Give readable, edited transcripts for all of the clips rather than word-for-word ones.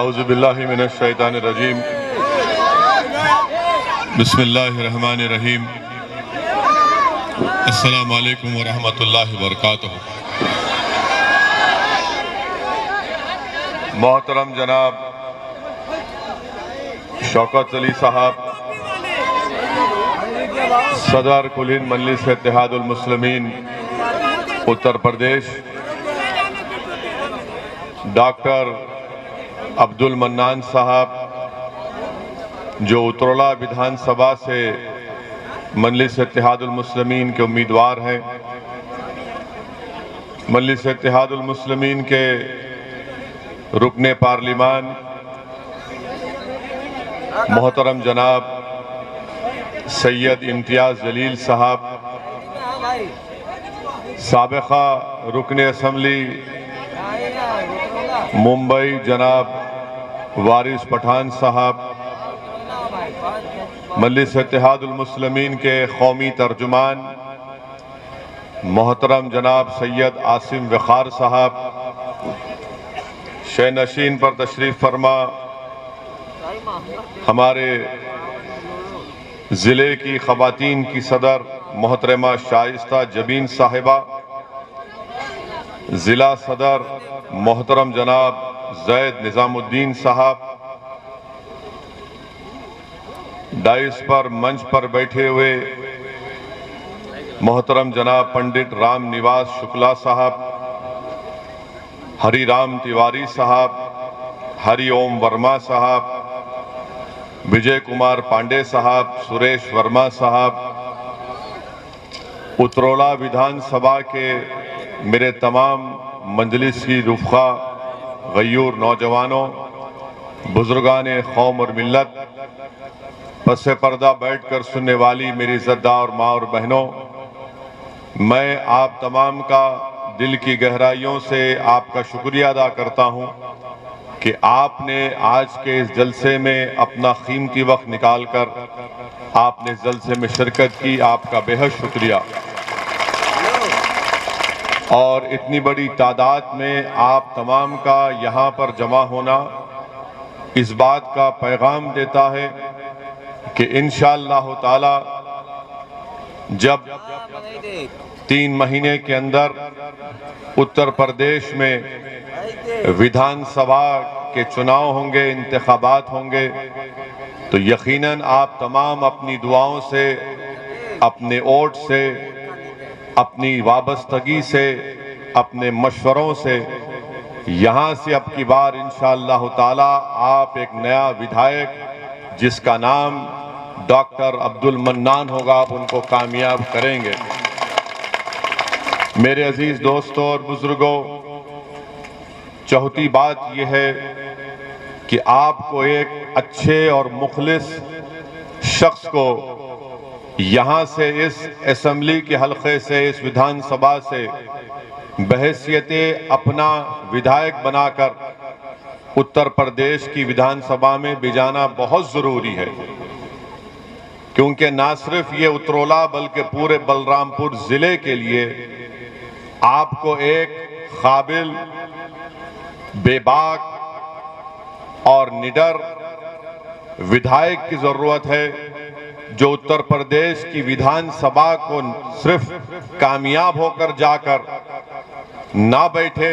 आऊज़ुबिल्लाहि मिनश्शैतानिर्रजीम बिस्मिल्लाहिर्रहमानिर्रहीम अस्सलामु अलैकुम वरहमतुल्लाहि वबरकातुहू। मोहतरम जनाब शौकत अली साहब, सदर कुल हिंद मजलिस इत्तेहादुल मुस्लिमीन उत्तर प्रदेश, डॉक्टर अब्दुल मन्नान साहब जो उतरौला विधानसभा से मजलिस इत्तेहादुल मुस्लिमीन के उम्मीदवार हैं, मजलिस इत्तेहादुल मुस्लिमीन के रुकने पार्लिमान मोहतरम जनाब सैयद इम्तियाज जलील साहब, साबिका रुकने असम्बली मुंबई जनाब वारिस पठान साहब, मजलिस इत्तेहादुल मुस्लिमीन के कौमी तर्जुमान मोहतरम जनाब सैयद आसिम वखार साहब, शहनशीन पर तशरीफ फरमा हमारे ज़िले की ख़वातीन की सदर मोहतरमा शाइस्ता जबीन साहिबा, ज़िला सदर मोहतरम जनाब ज़ैद निज़ामुद्दीन साहब, डाइस पर मंच पर बैठे हुए मोहतरम जनाब पंडित राम निवास शुक्ला साहब, हरिराम तिवारी साहब, हरिओम वर्मा साहब, विजय कुमार पांडे साहब, सुरेश वर्मा साहब, उतरौला विधानसभा के मेरे तमाम मजलिस की रुफ़ा गयूर नौजवानों, बुजुर्गान कौम और मिल्लत, पसे पर्दा बैठकर सुनने वाली मेरी इज़्ज़तदार माँ और बहनों, मैं आप तमाम का दिल की गहराइयों से आपका शुक्रिया अदा करता हूँ कि आपने आज के इस जलसे में अपना कीमती वक्त निकालकर आपने इस जलसे में शिरकत की। आपका बेहद शुक्रिया। और इतनी बड़ी तादाद में आप तमाम का यहाँ पर जमा होना इस बात का पैगाम देता है कि इंशाअल्लाह ताला जब 3 महीने के अंदर उत्तर प्रदेश में विधानसभा के चुनाव होंगे, इंतखाबात होंगे, तो यकीनन आप तमाम अपनी दुआओं से, अपने वोट से, अपनी वाबस्तगी से, अपने मशवरों से यहाँ से अब की बार इंशाअल्लाह ताला आप एक नया विधायक जिसका नाम डॉक्टर अब्दुल मन्नान होगा, आप उनको कामयाब करेंगे। मेरे अजीज दोस्तों और बुजुर्गों, चौथी बात यह है कि आपको एक अच्छे और मुखलिस शख्स को यहाँ से, इस असेंबली के हलके से, इस विधानसभा से बहैसियते अपना विधायक बनाकर उत्तर प्रदेश की विधानसभा में भेजना बहुत जरूरी है, क्योंकि ना सिर्फ ये उतरौला बल्कि पूरे बलरामपुर जिले के लिए आपको एक काबिल, बेबाक और निडर विधायक की जरूरत है जो उत्तर प्रदेश की विधानसभा को सिर्फ कामयाब होकर जाकर ना बैठे,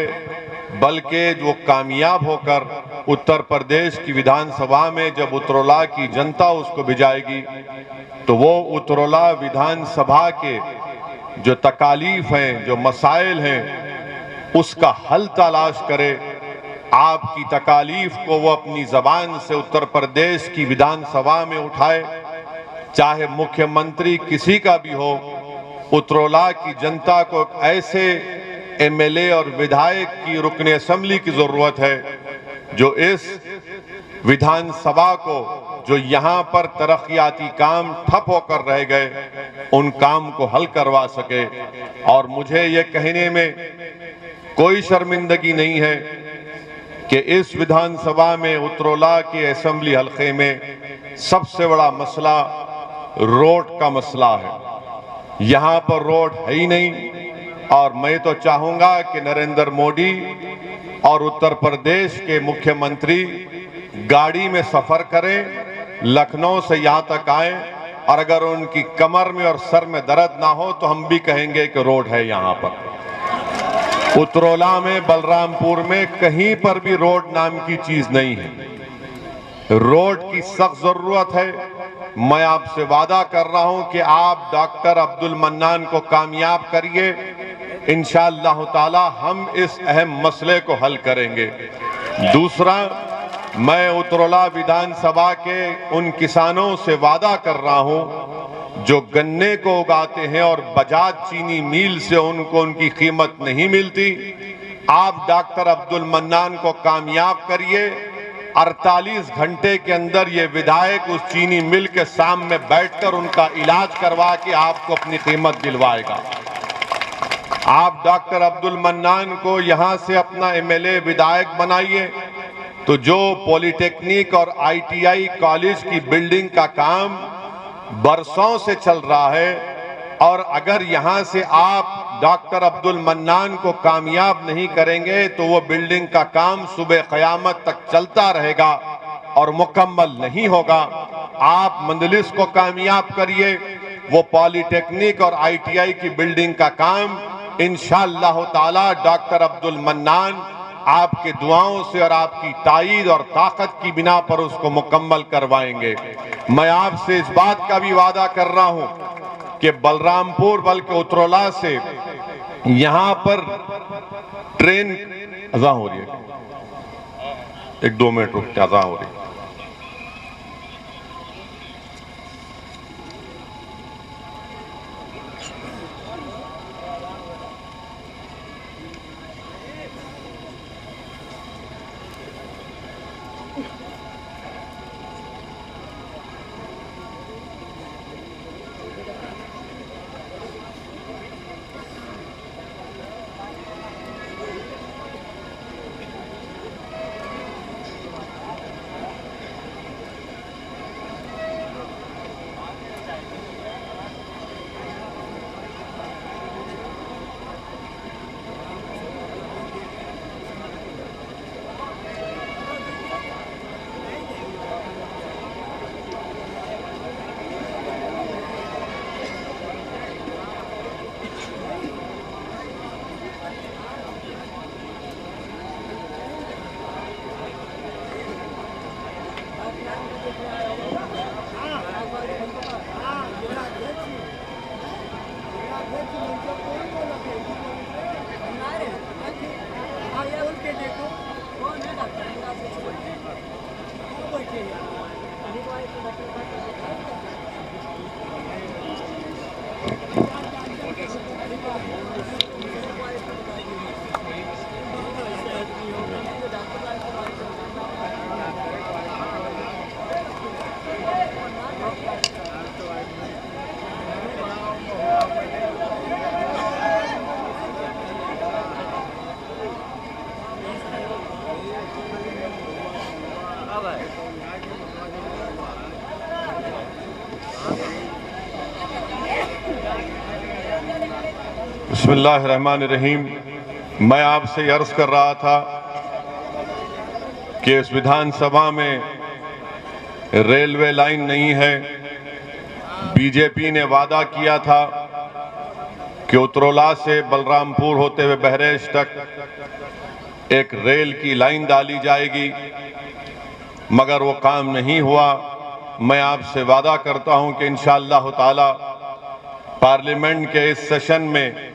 बल्कि वो कामयाब होकर उत्तर प्रदेश की विधानसभा में जब उतरौला की जनता उसको भिजाएगी तो वो उतरौला विधानसभा के जो तकालीफ हैं, जो मसाइल हैं, उसका हल तलाश करे। आपकी तकालीफ को वो अपनी जबान से उत्तर प्रदेश की विधानसभा में उठाए, चाहे मुख्यमंत्री किसी का भी हो। उतरौला की जनता को ऐसे एमएलए और विधायक की रुकने असेंबली की जरूरत है जो इस विधानसभा को, जो यहाँ पर तरक्याती काम ठप होकर रह गए, उन काम को हल करवा सके। और मुझे ये कहने में कोई शर्मिंदगी नहीं है कि इस विधानसभा में उतरौला के असेंबली हलके में सबसे बड़ा मसला रोड का मसला है। यहाँ पर रोड है ही नहीं, और मैं तो चाहूंगा कि नरेंद्र मोदी और उत्तर प्रदेश के मुख्यमंत्री गाड़ी में सफर करें, लखनऊ से यहाँ तक आए, और अगर उनकी कमर में और सर में दर्द ना हो तो हम भी कहेंगे कि रोड है यहाँ पर। उतरौला में, बलरामपुर में कहीं पर भी रोड नाम की चीज नहीं है। रोड की सख्त जरूरत है। मैं आपसे वादा कर रहा हूं कि आप डॉक्टर अब्दुल मन्नान को कामयाब करिए, इंशाअल्लाह ताला हम इस अहम मसले को हल करेंगे। दूसरा, मैं उतरौला विधानसभा के उन किसानों से वादा कर रहा हूं जो गन्ने को उगाते हैं और बजाज चीनी मिल से उनको उनकी कीमत नहीं मिलती। आप डॉक्टर अब्दुल मन्नान को कामयाब करिए। 48 घंटे के अंदर ये विधायक उस चीनी मिल के सामने बैठकर उनका इलाज करवा के आपको अपनी कीमत दिलवाएगा। आप डॉक्टर अब्दुल मन्नान को यहां से अपना एमएलए विधायक बनाइए तो जो पॉलिटेक्निक और आईटीआई कॉलेज की बिल्डिंग का काम बरसों से चल रहा है, और अगर यहां से आप डॉक्टर अब्दुल मन्नान को कामयाब नहीं करेंगे तो वो बिल्डिंग का काम सुबह क़यामत तक चलता रहेगा और मुकम्मल नहीं होगा। आप मंदलिस को कामयाब करिए, वो पॉलिटेक्निक और आईटीआई की बिल्डिंग का काम इंशाअल्लाह ताला डॉक्टर अब्दुल मन्नान आपके दुआओं से और आपकी ताईद और ताकत की बिना पर उसको मुकम्मल करवाएंगे। मैं आपसे इस बात का भी वादा कर रहा हूं कि बलरामपुर बल्कि उतरौला से यहां पर ट्रेन अज़ां हो रही है, 1-2 मिनट रुक के अज़ां हो रही है। बिस्मिल्लाहिर्रहमानिर्रहीम। मैं आपसे अर्ज कर रहा था कि इस विधानसभा में रेलवे लाइन नहीं है। बीजेपी ने वादा किया था कि उतरौला से बलरामपुर होते हुए बहरेश तक एक रेल की लाइन डाली जाएगी, मगर वो काम नहीं हुआ। मैं आपसे वादा करता हूं कि इंशाअल्लाह ताला पार्लियामेंट के इस सेशन में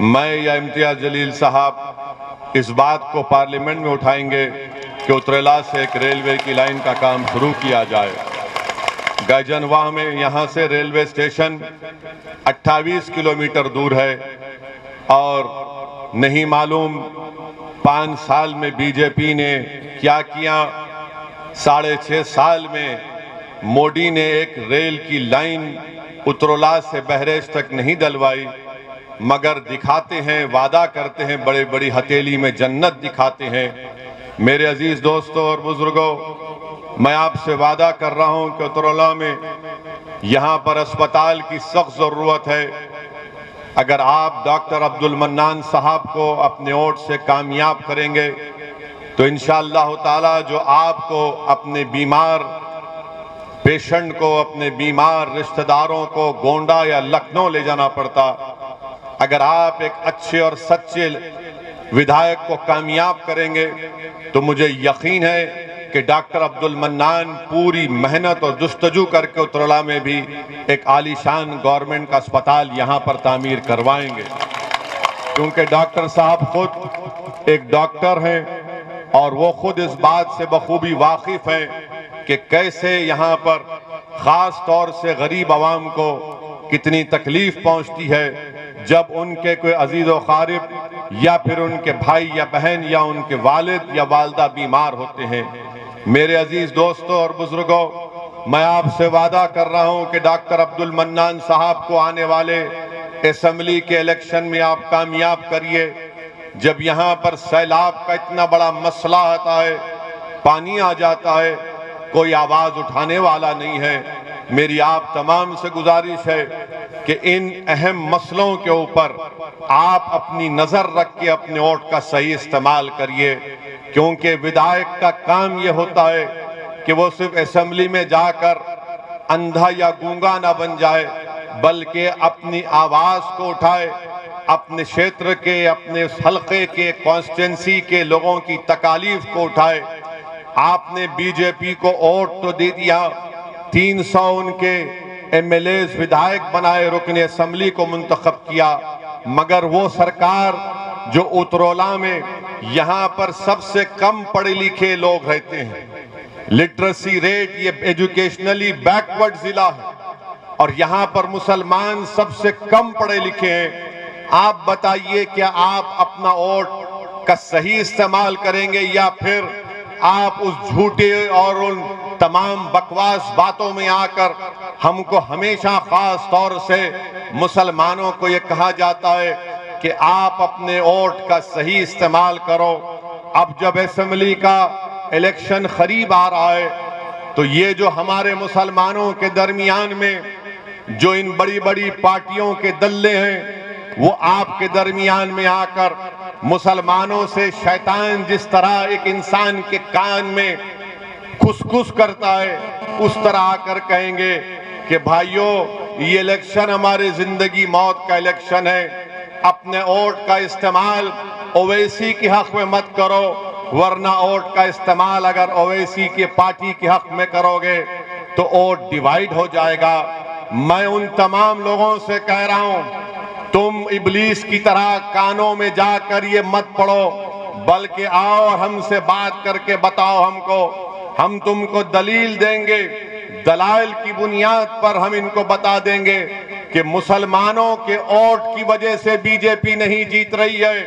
मैं या इम्तियाज जलील साहब इस बात को पार्लियामेंट में उठाएंगे कि उतरौला से एक रेलवे की लाइन का काम शुरू किया जाए। गैजनवाह में यहाँ से रेलवे स्टेशन 28 किलोमीटर दूर है, और नहीं मालूम 5 साल में बीजेपी ने क्या किया। 6.5 साल में मोदी ने एक रेल की लाइन उतरौला से बहरेश तक नहीं डलवाई, मगर दिखाते हैं, वादा करते हैं, बड़े बड़ी हथेली में जन्नत दिखाते हैं। मेरे अजीज दोस्तों और बुजुर्गों, मैं आपसे वादा कर रहा हूं कि उतरौला में यहां पर अस्पताल की सख्त जरूरत है। अगर आप डॉक्टर अब्दुल मन्नान साहब को अपने वोट से कामयाब करेंगे तो इंशाअल्लाह ताला जो आपको अपने बीमार पेशेंट को, अपने बीमार रिश्तेदारों को गोंडा या लखनऊ ले जाना पड़ता, अगर आप एक अच्छे और सच्चे विधायक को कामयाब करेंगे तो मुझे यकीन है कि डॉक्टर अब्दुल मन्नान पूरी मेहनत और जुस्तजू करके उत्तरला में भी एक आलीशान गवर्नमेंट का अस्पताल यहां पर तामीर करवाएंगे, क्योंकि डॉक्टर साहब खुद एक डॉक्टर हैं और वो खुद इस बात से बखूबी वाकिफ हैं कि कैसे यहां पर खास तौर से गरीब आवाम को कितनी तकलीफ पहुंचती है जब उनके कोई अजीज व क़ारिब या फिर उनके भाई या बहन या उनके वालिद या वालदा बीमार होते हैं। मेरे अजीज दोस्तों और बुजुर्गों, मैं आपसे वादा कर रहा हूं कि डॉक्टर अब्दुल मन्नान साहब को आने वाले असेंबली के इलेक्शन में आप कामयाब करिए। जब यहां पर सैलाब का इतना बड़ा मसला आता है, पानी आ जाता है, कोई आवाज उठाने वाला नहीं है। मेरी आप तमाम से गुजारिश है कि इन अहम मसलों के ऊपर आप अपनी नजर रख के अपने वोट का सही इस्तेमाल करिए, क्योंकि विधायक का काम यह होता है कि वो सिर्फ असेंबली में जाकर अंधा या गूंगा ना बन जाए, बल्कि अपनी आवाज को उठाए, अपने क्षेत्र के, अपने हल्के के, कॉन्स्टिट्यूंसी के लोगों की तकालीफ को उठाए। आपने बीजेपी को वोट तो दे दिया, 300 उनके एमएलए विधायक बनाए, रुकने असेंबली को मुंतखब किया, मगर वो सरकार जो उत्तरला में यहाँ पर सबसे कम पढ़े लिखे लोग रहते हैं, लिटरेसी रेट, ये एजुकेशनली बैकवर्ड जिला है और यहाँ पर मुसलमान सबसे कम पढ़े लिखे हैं। आप बताइए क्या आप अपना वोट का सही इस्तेमाल करेंगे या फिर आप उस झूठे और उन तमाम बकवास बातों में आकर हमको हमेशा खास तौर से मुसलमानों को ये कहा जाता है कि आप अपने वोट का सही इस्तेमाल करो। अब जब असेंबली का इलेक्शन करीब आ रहा है तो ये जो हमारे मुसलमानों के दरमियान में जो इन बड़ी बड़ी पार्टियों के दल्ले हैं, वो आपके दरमियान में आकर मुसलमानों से शैतान जिस तरह एक इंसान के कान में खुसखुस करता है, उस तरह आकर कहेंगे कि भाइयों, ये इलेक्शन हमारे जिंदगी मौत का इलेक्शन है, अपने वोट का इस्तेमाल ओवैसी के हक में मत करो, वरना वोट का इस्तेमाल अगर ओवैसी के पार्टी के हक में करोगे तो वोट डिवाइड हो जाएगा। मैं उन तमाम लोगों से कह रहा हूं, तुम इब्लीस की तरह कानों में जाकर ये मत पढ़ो, बल्कि आओ और हमसे बात करके बताओ हमको, हम तुमको दलील देंगे, दलाइल की बुनियाद पर हम इनको बता देंगे कि मुसलमानों के वोट की वजह से बीजेपी नहीं जीत रही है।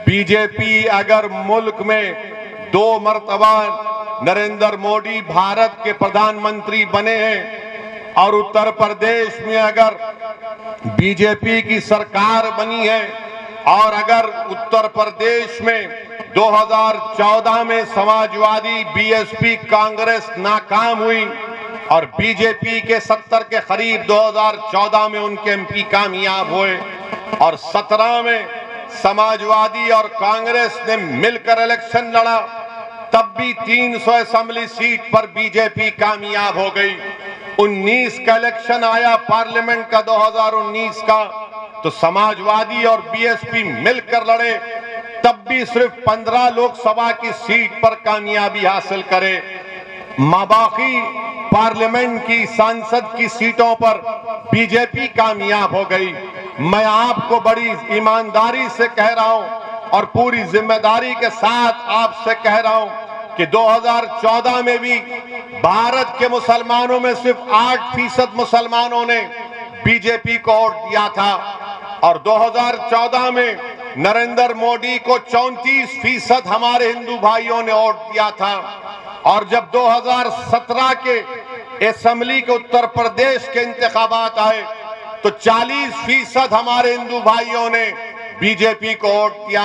बीजेपी अगर मुल्क में 2 मरतबा नरेंद्र मोदी भारत के प्रधानमंत्री बने हैं और उत्तर प्रदेश में अगर बीजेपी की सरकार बनी है और अगर उत्तर प्रदेश में 2014 में समाजवादी, बीएसपी, कांग्रेस नाकाम हुई और बीजेपी के 70 के करीब 2014 में उनके एमपी कामयाब हुए और 17 में समाजवादी और कांग्रेस ने मिलकर इलेक्शन लड़ा, तब भी 300 असेंबली सीट पर बीजेपी कामयाब हो गई। 19 का इलेक्शन आया पार्लियामेंट का 2019 का, तो समाजवादी और बीएसपी मिलकर लड़े, तब भी सिर्फ 15 लोकसभा की सीट पर कामयाबी हासिल करे। बाकी पार्लियामेंट की सांसद की सीटों पर बीजेपी कामयाब हो गई। मैं आपको बड़ी ईमानदारी से कह रहा हूं और पूरी जिम्मेदारी के साथ आपसे कह रहा हूं कि 2014 में भी भारत के मुसलमानों में सिर्फ 8% मुसलमानों ने बीजेपी को वोट दिया था और 2014 में नरेंद्र मोदी को 34% हमारे हिंदू भाइयों ने वोट दिया था और जब 2017 के असेंबली के उत्तर प्रदेश के इंतखाबात आए तो 40% हमारे हिंदू भाइयों ने बीजेपी को वोट दिया।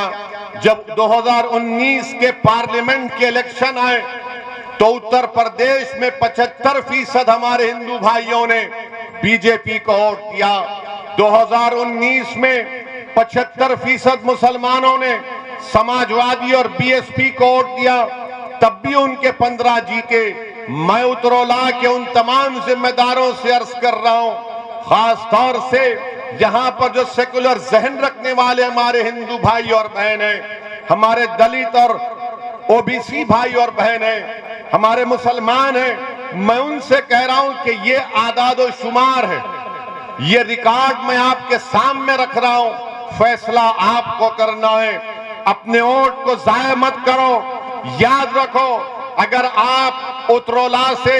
जब 2019 के पार्लियामेंट के इलेक्शन आए तो उत्तर प्रदेश में 75% हमारे हिंदू भाइयों ने बीजेपी को वोट दिया। 2019 में 75% मुसलमानों ने समाजवादी और बीएसपी को वोट दिया, तब भी उनके 15 जीते। मैं उत्तरोला के उन तमाम जिम्मेदारों से अर्ज कर रहा हूं, खास तौर से यहां पर जो सेकुलर जहन रखने वाले हमारे हिंदू भाई और बहन हैं, हमारे दलित और ओबीसी भाई और बहन हैं, हमारे मुसलमान हैं, मैं उनसे कह रहा हूं कि ये आदाद शुमार है, ये रिकॉर्ड मैं आपके सामने रख रहा हूं, फैसला आपको करना है। अपने वोट को जाया मत करो। याद रखो, अगर आप उत्तरोला से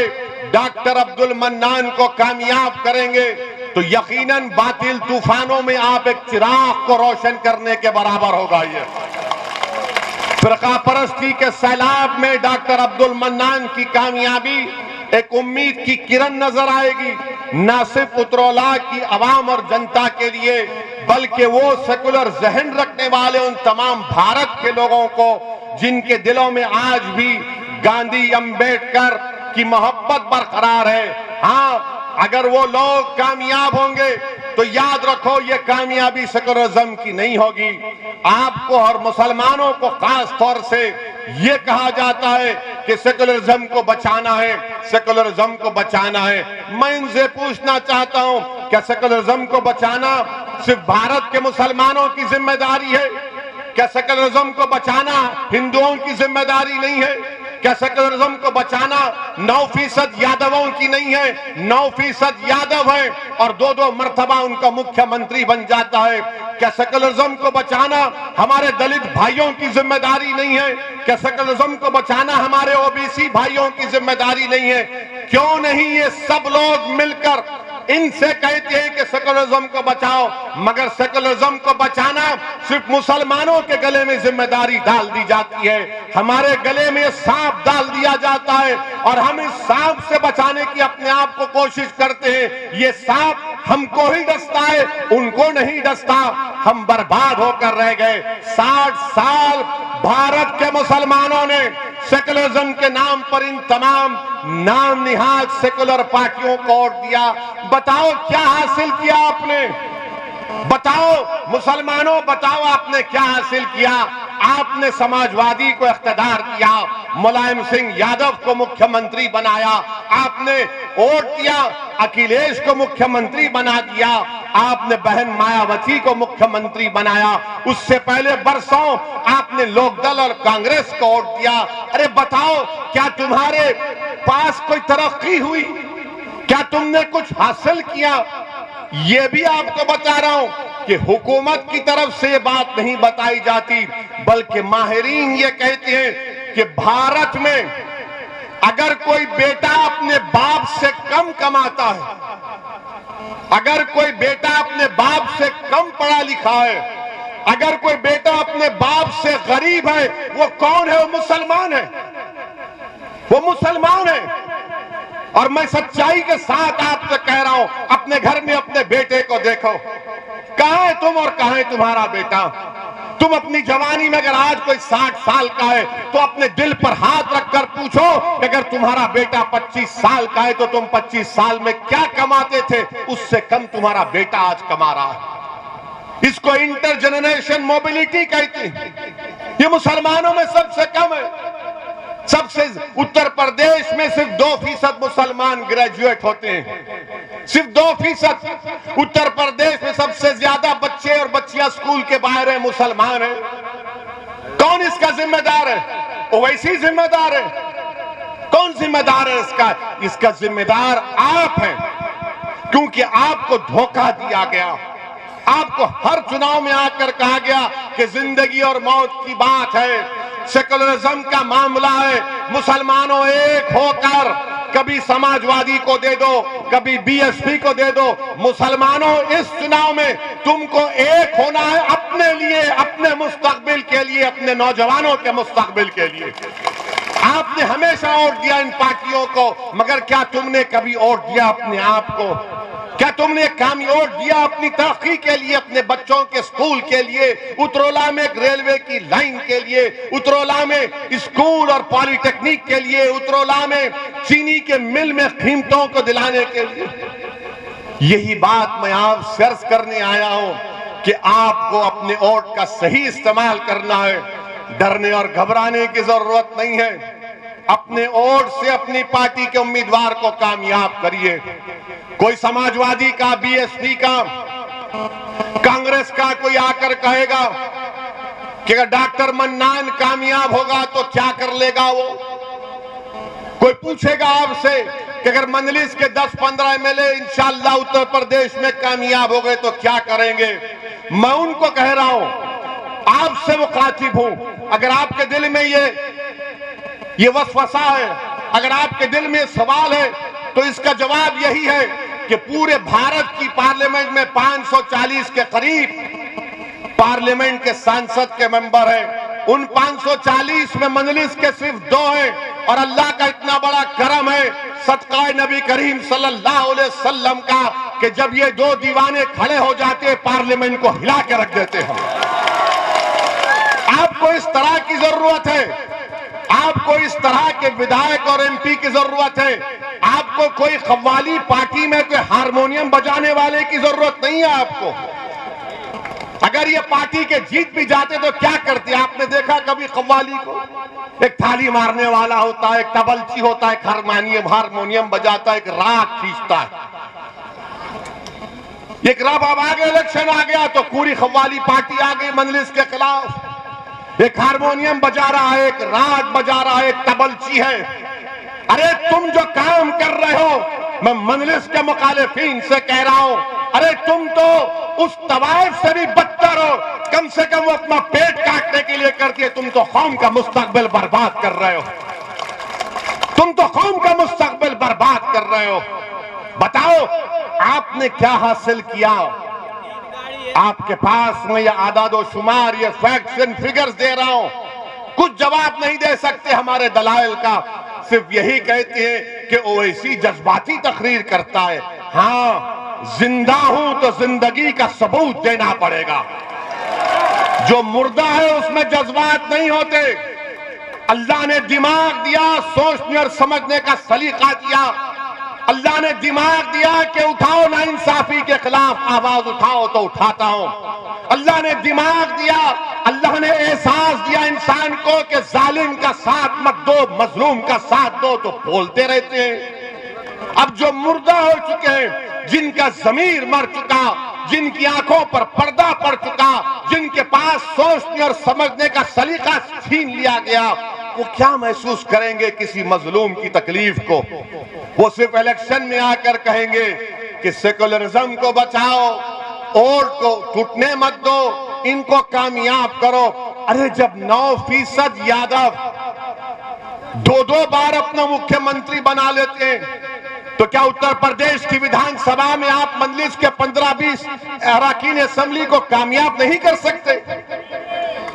डॉक्टर अब्दुल मन्नान को कामयाब करेंगे तो यकीनन बातिल तूफानों में आप एक चिराग को रोशन करने के बराबर होगा। ये फिरका परस्ती के सैलाब में डॉक्टर अब्दुल मन्नान की कामयाबी एक उम्मीद की किरण नजर आएगी, न सिर्फ उत्तरोला की आवाम और जनता के लिए, बल्कि वो सेकुलर जहन रखने वाले उन तमाम भारत के लोगों को जिनके दिलों में आज भी गांधी अंबेडकर की मोहब्बत बरकरार है। हाँ, अगर वो लोग कामयाब होंगे तो याद रखो, ये कामयाबी सेकुलरिज्म की नहीं होगी। आपको और मुसलमानों को खास तौर से ये कहा जाता है कि सेकुलरिज्म को बचाना है, सेकुलरिज्म को बचाना है। मैं इनसे पूछना चाहता हूं, क्या सेकुलरिज्म को बचाना सिर्फ भारत के मुसलमानों की जिम्मेदारी है? क्या सेकुलरिज्म को बचाना हिंदुओं की जिम्मेदारी नहीं है? क्या सेकुलरिज्म को बचाना 9% यादवों की नहीं है? 9% यादव है और 2-2 मर्तबा उनका मुख्यमंत्री बन जाता है। क्या सेकुलरिज्म को बचाना हमारे दलित भाइयों की जिम्मेदारी नहीं है? क्या सेकुलरिज्म को बचाना हमारे ओबीसी भाइयों की जिम्मेदारी नहीं है? क्यों नहीं ये सब लोग मिलकर इनसे कहते हैं कि सेकुलरिज्म को बचाओ, मगर सेकुलरिज्म को बचाना सिर्फ मुसलमानों के गले में जिम्मेदारी डाल दी जाती है। हमारे गले में सांप डाल दिया जाता है और हम इस सांप से बचाने की अपने आप को कोशिश करते हैं। ये सांप हमको ही डसता है, उनको नहीं डसता। हम बर्बाद होकर रह गए। 60 साल भारत के मुसलमानों ने सेकुलरिज्म के नाम पर इन तमाम नाम निहाद सेकुलर पार्टियों को वोट दिया। बताओ क्या हासिल किया आपने? बताओ मुसलमानों, बताओ आपने क्या हासिल किया? आपने समाजवादी को इख्तियार दिया, मुलायम सिंह यादव को मुख्यमंत्री बनाया, आपने वोट दिया, अखिलेश को मुख्यमंत्री बना दिया, आपने बहन मायावती को मुख्यमंत्री बनाया, उससे पहले बरसों आपने लोकदल और कांग्रेस को वोट दिया। अरे बताओ, क्या तुम्हारे पास कोई तरक्की हुई? क्या तुमने कुछ हासिल किया? ये भी आपको बता रहा हूं कि हुकूमत की तरफ से ये बात नहीं बताई जाती, बल्कि माहिरीन ये कहते हैं कि भारत में अगर कोई बेटा अपने बाप से कम कमाता है, अगर कोई बेटा अपने बाप से कम पढ़ा लिखा है, अगर कोई बेटा अपने बाप से गरीब है, वो कौन है? वो मुसलमान है, वो मुसलमान है। और मैं सच्चाई के साथ आपसे कह रहा हूं, अपने घर में अपने बेटे को देखो, कहां है तुम और कहां है तुम्हारा बेटा? तुम अपनी जवानी में अगर आज कोई 60 साल का है तो अपने दिल पर हाथ रखकर पूछो कि अगर तुम्हारा बेटा 25 साल का है तो तुम 25 साल में क्या कमाते थे? उससे कम तुम्हारा बेटा आज कमा रहा है। इसको इंटरजेनरेशन मोबिलिटी कहते हैं। ये मुसलमानों में सबसे कम है। सबसे उत्तर प्रदेश में सिर्फ 2% मुसलमान ग्रेजुएट होते हैं, सिर्फ 2%। उत्तर प्रदेश में सबसे ज्यादा बच्चे और बच्चियां स्कूल के बाहर है, मुसलमान है। कौन इसका जिम्मेदार है? ओवैसी जिम्मेदार है। कौन जिम्मेदार है इसका? इसका जिम्मेदार आप हैं, क्योंकि आपको धोखा दिया गया। आपको हर चुनाव में आकर कहा गया कि जिंदगी और मौत की बात है, सेकुलरिज्म का मामला है, मुसलमानों एक होकर कभी समाजवादी को दे दो, कभी बीएसपी को दे दो। मुसलमानों, इस चुनाव में तुमको एक होना है अपने लिए, अपने मुस्तकबिल के लिए, अपने नौजवानों के मुस्तकबिल के लिए। आपने हमेशा वोट दिया इन पार्टियों को, मगर क्या तुमने कभी वोट दिया अपने आप को? क्या तुमने वोट दिया अपनी तरक्की के लिए, अपने बच्चों के स्कूल के लिए, उत्तरोला में एक रेलवे की लाइन के लिए, उत्तरोला में स्कूल और पॉलिटेक्निक के लिए, उत्तरोला में चीनी के मिल में कीमतों को दिलाने के लिए? यही बात मैं आप सर्च करने आया हूं कि आपको अपने वोट का सही इस्तेमाल करना है। डरने और घबराने की जरूरत नहीं है। अपने वोट से अपनी पार्टी के उम्मीदवार को कामयाब करिए। कोई समाजवादी का, बीएसपी का, कांग्रेस का कोई आकर कहेगा कि अगर डॉक्टर मन्नान कामयाब होगा तो क्या कर लेगा वो। कोई पूछेगा आपसे कि अगर मंजलिस के 10-15 एमएलए इंशाअल्लाह उत्तर प्रदेश में कामयाब हो गए तो क्या करेंगे। मैं उनको कह रहा हूं, आपसे मुखातिब हूं, अगर आपके दिल में ये वसवसा है, अगर आपके दिल में सवाल है, तो इसका जवाब यही है कि पूरे भारत की पार्लियामेंट में 540 के करीब पार्लियामेंट के सांसद के मेंबर हैं। उन 540 में मंजलिस के सिर्फ 2 हैं और अल्लाह का इतना बड़ा करम है, सदका नबी करीम सल्लल्लाहु अलैहि वसल्लम का, कि जब ये 2 दीवाने खड़े हो जाते हैं पार्लियामेंट को हिला के रख देते हैं। आपको इस तरह की जरूरत है, आपको इस तरह के विधायक और एमपी की जरूरत है। आपको कोई कव्वाली पार्टी में कोई हारमोनियम बजाने वाले की जरूरत नहीं है आपको। अगर ये पार्टी के जीत भी जाते तो क्या करते? आपने देखा कभी कव्वाली को? एक थाली मारने वाला होता है, एक तबलची होता है, एक हारमोनियम बजाता है, एक राग खींचता है। एक रब अब आगे इलेक्शन आ गया तो पूरी कव्वाली पार्टी आ गई मंजलिस के खिलाफ। एक हारमोनियम बजा रहा है, एक राग बजा रहा है, एक तबलची है। अरे तुम जो काम कर रहे हो, मैं मंजलिस के मुखालिफिन से कह रहा हूं, अरे तुम तो उस तवाइफ से भी बदतर हो। कम से कम वो अपना पेट काटने के लिए करती है, तुम तो कौम का मुस्तकबिल बर्बाद कर रहे हो। तुम तो कौम का मुस्तकबिल बर्बाद कर रहे हो। बताओ आपने क्या हासिल किया? आपके पास में ये आदादो शुमार, ये फैक्ट्स एंड फिगर्स दे रहा हूं, कुछ जवाब नहीं दे सकते हमारे दलाइल का। सिर्फ यही कहते हैं कि ओवैसी जज्बाती तकरीर करता है। हाँ, जिंदा हूं तो जिंदगी का सबूत देना पड़ेगा। जो मुर्दा है उसमें जज्बात नहीं होते। अल्लाह ने दिमाग दिया, सोचने और समझने का सलीका दिया। अल्लाह ने दिमाग दिया कि उठाओ ना इंसाफी के खिलाफ आवाज उठाओ तो उठाता हूं। अल्लाह ने दिमाग दिया, अल्लाह ने एहसास दिया इंसान को कि जालिम का साथ मत दो, मजलूम का साथ दो, तो बोलते रहते हैं। अब जो मुर्दा हो चुके हैं, जिनका जमीर मर चुका, जिनकी आंखों पर पर्दा पड़ चुका, जिनके पास सोचने और समझने का सलीका छीन लिया गया, वो क्या महसूस करेंगे किसी मजलूम की तकलीफ को? वो सिर्फ इलेक्शन में आकर कहेंगे कि सेकुलरिज्म को बचाओ, वोट को टूटने मत दो, इनको कामयाब करो। अरे जब 9% यादव 2-2 बार अपना मुख्यमंत्री बना लेते हैं, तो क्या उत्तर प्रदेश की विधानसभा में आप मंजलिस के 15-20 अरकान असेंबली को कामयाब नहीं कर सकते?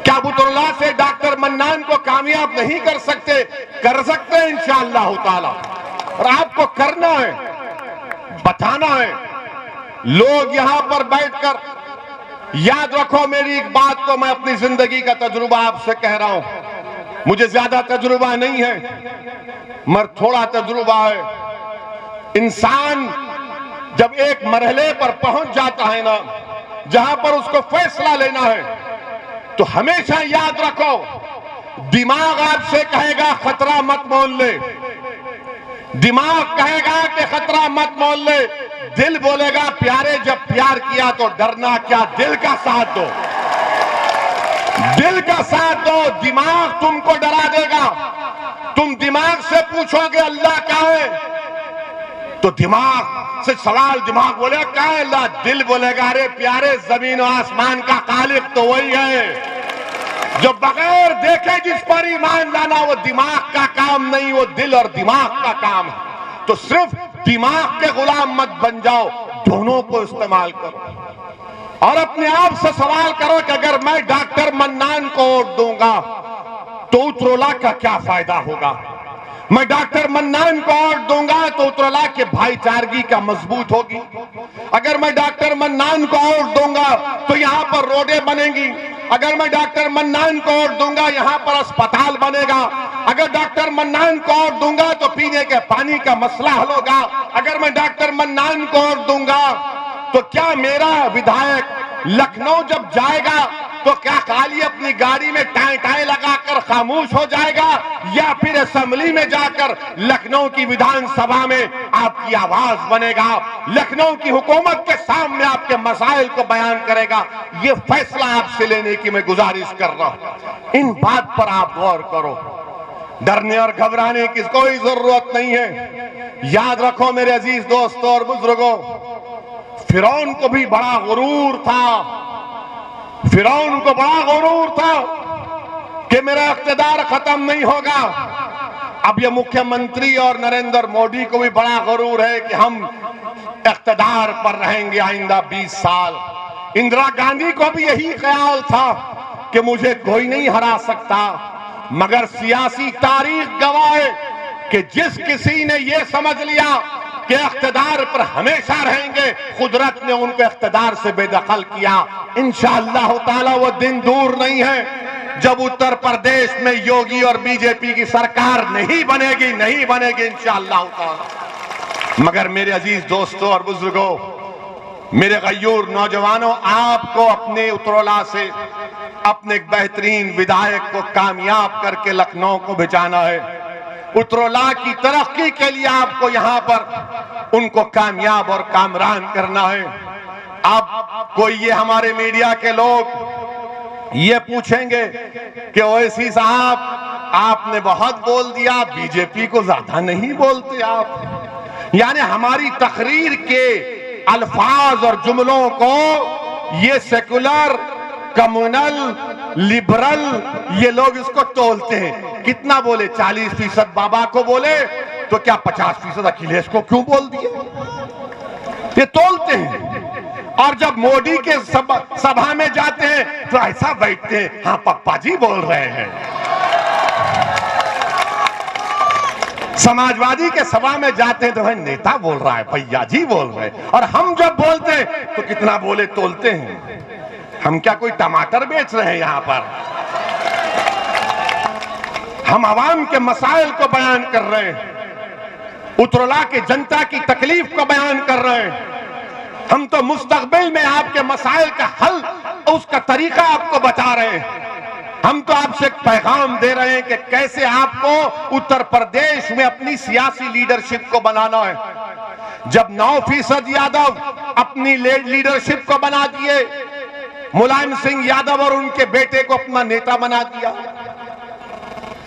क्या बुतुल्लाह से डॉक्टर मन्नान को कामयाब नहीं कर सकते? कर सकते हैं इंशाअल्लाह ताला। और आपको करना है, बताना है। लोग यहां पर बैठकर, याद रखो मेरी एक बात को, मैं अपनी जिंदगी का तजुर्बा आपसे कह रहा हूं। मुझे ज्यादा तजुर्बा नहीं है, मगर थोड़ा तजुर्बा है। इंसान जब एक मरहले पर पहुंच जाता है ना, जहां पर उसको फैसला लेना है, तो हमेशा याद रखो, दिमाग आपसे कहेगा खतरा मत मोल ले, दिमाग कहेगा कि खतरा मत मोल ले, दिल बोलेगा प्यारे जब प्यार किया तो डरना क्या, दिल का साथ दो, दिल का साथ दो। दिमाग तुमको डरा देगा। तुम दिमाग से पूछोगे अल्लाह कहाँ है, तो दिमाग से सवाल, दिमाग बोलेगा कहाँ है अल्लाह, दिल बोलेगा अरे प्यारे जमीन और आसमान का खालिक तो वही है। जो बगैर देखे जिस पर ईमान लाना, वो दिमाग का काम नहीं, वो दिल और दिमाग का काम है। तो सिर्फ दिमाग के गुलाम मत बन जाओ, दोनों को इस्तेमाल करो। और अपने आप से सवाल करो कि अगर मैं डॉक्टर मन्नान को वोट दूंगा तो उत्तरोला का क्या फायदा होगा? मैं डॉक्टर मन्नान को वोट दूंगा तो उत्तरोला के भाईचारगी का मजबूत होगी। अगर मैं डॉक्टर मन्नान को वोट दूंगा तो यहाँ पर रोडें बनेंगी। अगर मैं डॉक्टर मन्नान को वोट दूंगा यहाँ पर अस्पताल बनेगा। अगर डॉक्टर मन्नान को वोट दूंगा तो पीने के पानी का मसला हल होगा। अगर मैं डॉक्टर मन्नान को वोट दूंगा तो क्या मेरा विधायक लखनऊ जब जाएगा तो क्या खाली अपनी गाड़ी में टाई टाई लगाकर खामोश हो जाएगा, या फिर असेंबली में जाकर लखनऊ की विधानसभा में आपकी आवाज बनेगा, लखनऊ की हुकूमत के सामने आपके मसाइल को बयान करेगा? ये फैसला आपसे लेने की मैं गुजारिश कर रहा हूं। इन बात पर आप गौर करो। डरने और घबराने की कोई जरूरत नहीं है। याद रखो मेरे अजीज दोस्तों और बुजुर्गों, फिरौन को भी बड़ा गुरूर था, फिरौन को बड़ा गुरूर था कि मेरा इख्तिदार खत्म नहीं होगा। अब ये मुख्यमंत्री और नरेंद्र मोदी को भी बड़ा गुरूर है कि हम इख्तिदार पर रहेंगे आइंदा 20 साल। इंदिरा गांधी को भी यही ख्याल था कि मुझे कोई नहीं हरा सकता, मगर सियासी तारीख गवाह है कि जिस किसी ने यह समझ लिया कि इख्तिदार पर हमेशा रहेंगे, कुदरत ने उनको इख्तिदार से बेदखल किया। इंशाअल्लाह ताला वो दिन दूर नहीं है जब उत्तर प्रदेश में योगी और बीजेपी की सरकार नहीं बनेगी इंशाअल्लाह ताला। मगर मेरे अजीज दोस्तों और बुजुर्गों, मेरे गयूर नौजवानों, आपको अपने उतरौला से अपने एक बेहतरीन विधायक को कामयाब करके लखनऊ को भिजाना है। उतरौला की तरक्की के लिए आपको यहां पर उनको कामयाब और कामरान करना है। अब कोई ये हमारे मीडिया के लोग ये पूछेंगे कि ओवैसी साहब आपने बहुत बोल दिया, बीजेपी को ज्यादा नहीं बोलते आप। यानी हमारी तकरीर के अल्फाज और जुमलों को ये सेकुलर, कम्युनल, लिबरल ये लोग इसको तोलते हैं। कितना बोले? 40% बाबा को बोले तो क्या 50% अखिलेश को क्यों बोल दिए? ये तोलते हैं। और जब मोदी के सभा में जाते हैं तो ऐसा बैठते हैं, हाँ पप्पा जी बोल रहे हैं। समाजवादी के सभा में जाते हैं तो भाई नेता बोल रहा है, भैया जी बोल रहे हैं। और हम जब बोलते हैं तो कितना बोले तोलते हैं। हम क्या कोई टमाटर बेच रहे हैं यहां पर? हम आवाम के मसाइल को बयान कर रहे हैं, उतरौला की जनता की तकलीफ को बयान कर रहे हैं। हम तो मुस्तकबिल में आपके मसाइल का हल, उसका तरीका आपको बता रहे हैं। हम तो आपसे एक पैगाम दे रहे हैं कि कैसे आपको उत्तर प्रदेश में अपनी सियासी लीडरशिप को बनाना है। जब 9% यादव अपनी लीडरशिप को बना दिए, मुलायम सिंह यादव और उनके बेटे को अपना नेता बना दिया।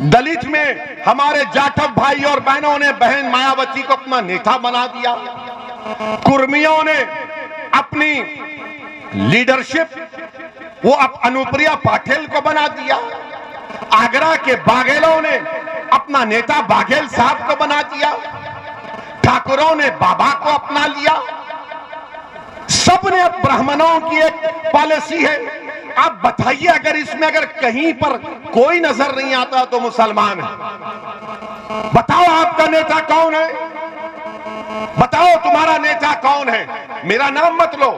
दलित में हमारे जाटव भाई और बहनों ने बहन मायावती को अपना नेता बना दिया। कुर्मियों ने अपनी लीडरशिप वो अनुप्रिया पाटिल को बना दिया। आगरा के बाघेलों ने अपना नेता बाघेल साहब को बना दिया। ठाकुरों ने बाबा को अपना लिया। सबने ब्राह्मणों की एक पॉलिसी है। आप बताइए, अगर कहीं पर कोई नजर नहीं आता तो मुसलमान है। बताओ आपका नेता कौन है? बताओ तुम्हारा नेता कौन है? मेरा नाम मत लो,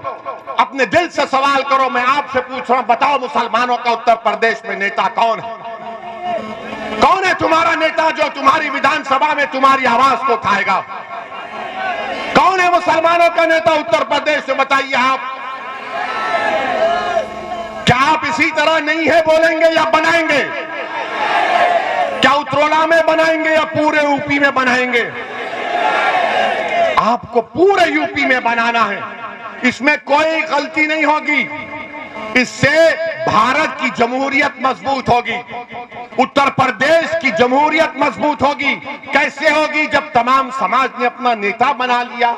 अपने दिल से सवाल करो। मैं आपसे पूछ रहा हूं, बताओ मुसलमानों का उत्तर प्रदेश में नेता कौन है? कौन है तुम्हारा नेता जो तुम्हारी विधानसभा में तुम्हारी आवाज को उठाएगा? कौन है मुसलमानों का नेता उत्तर प्रदेश में? बताइए आप। क्या आप इसी तरह नहीं है बोलेंगे या बनाएंगे? क्या उतरौला में बनाएंगे या पूरे यूपी में बनाएंगे? आपको पूरे यूपी में बनाना है। इसमें कोई गलती नहीं होगी। इससे भारत की जमहूरियत मजबूत होगी, उत्तर प्रदेश की जमहूरियत मजबूत होगी। कैसे होगी? जब तमाम समाज ने अपना नेता बना लिया,